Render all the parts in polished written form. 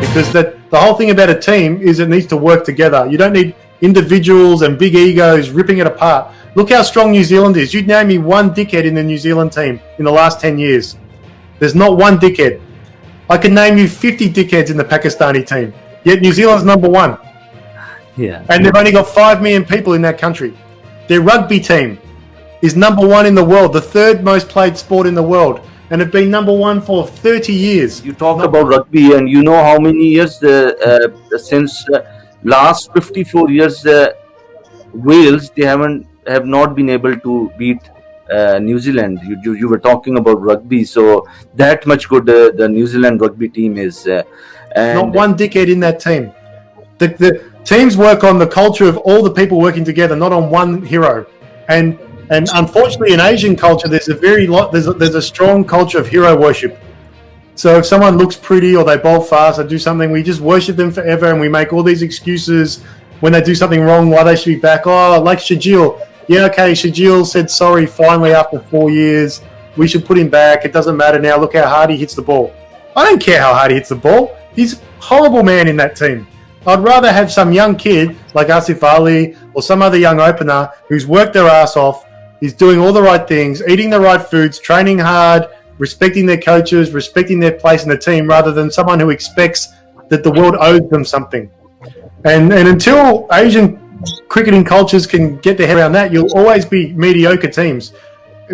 because the whole thing about a team is it needs to work together. You don't need individuals and big egos ripping it apart. Look how strong New Zealand is. You'd name me one dickhead in the New Zealand team in the last 10 years. There's not one dickhead. I can name you 50 dickheads in the Pakistani team. Yet New Zealand's number one. Yeah. And they've only got 5 million people in that country. Their rugby team is number one in the world, the third most played sport in the world, and have been number one for 30 years. You talk about rugby, and you know how many years since last 54 years, Wales, they have not been able to beat New Zealand. You were talking about rugby, so that much good the New Zealand rugby team is. And not one dickhead in that team. The teams work on the culture of all the people working together, not on one hero. And unfortunately, in Asian culture, there's a strong culture of hero worship. So if someone looks pretty or they bowl fast or do something, we just worship them forever, and we make all these excuses when they do something wrong, why they should be back. Oh, like Shajil. Yeah, okay, Shajil said sorry finally after 4 years. We should put him back. It doesn't matter now. Look how hard he hits the ball. I don't care how hard he hits the ball. He's a horrible man in that team. I'd rather have some young kid like Asif Ali or some other young opener who's worked their ass off, is doing all the right things, eating the right foods, training hard, respecting their coaches, respecting their place in the team, rather than someone who expects that the world owes them something. And until Asian cricketing cultures can get their head around that, you'll always be mediocre teams,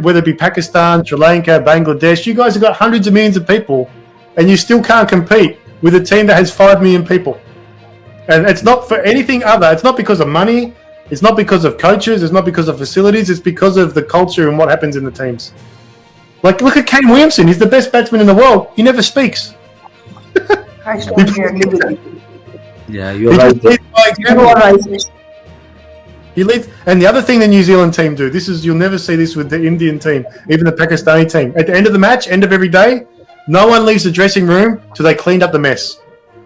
whether it be Pakistan, Sri Lanka, Bangladesh. You guys have got hundreds of millions of people, and you still can't compete with a team that has 5 million people. And it's not for anything other. It's not because of money. It's not because of coaches. It's not because of facilities. It's because of the culture and what happens in the teams. Like, look at Kane Williamson. He's the best batsman in the world. He never speaks. I strongly agree with you. yeah, you're right. He leads, and the other thing the New Zealand team do, you'll never see this with the Indian team, even the Pakistani team. At the end of the match, end of every day, no one leaves the dressing room till they cleaned up the mess.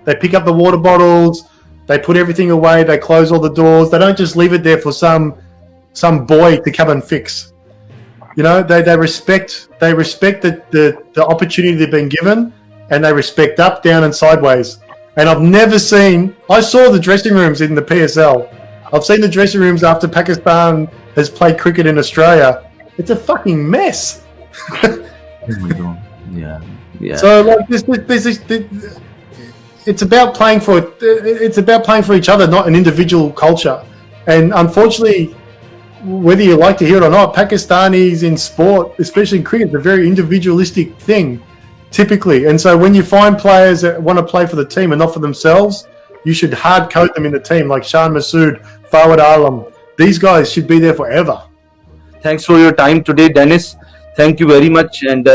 They pick up the water bottles, they put everything away, they close all the doors. They don't just leave it there for some boy to come and fix. You know, they respect the opportunity they've been given, and they respect up, down, and sideways. And I saw the dressing rooms in the PSL. I've seen the dressing rooms after Pakistan has played cricket in Australia. It's a fucking mess. Yeah, yeah. So like it's about playing for each other, not an individual culture. And unfortunately, whether you like to hear it or not, Pakistanis in sport, especially in cricket, is a very individualistic thing, typically. And so when you find players that want to play for the team and not for themselves, you should hard code them in the team, like Shan Masood, Fawad Alam. These guys should be there forever. Thanks for your time today, Dennis. Thank you very much, and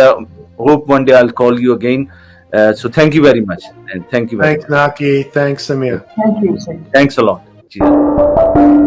hope one day I'll call you again. So thank you very much, and thank you very Thanks, Naki. Thanks, Samir. Thank you, sir. much. Thanks a lot. Cheers.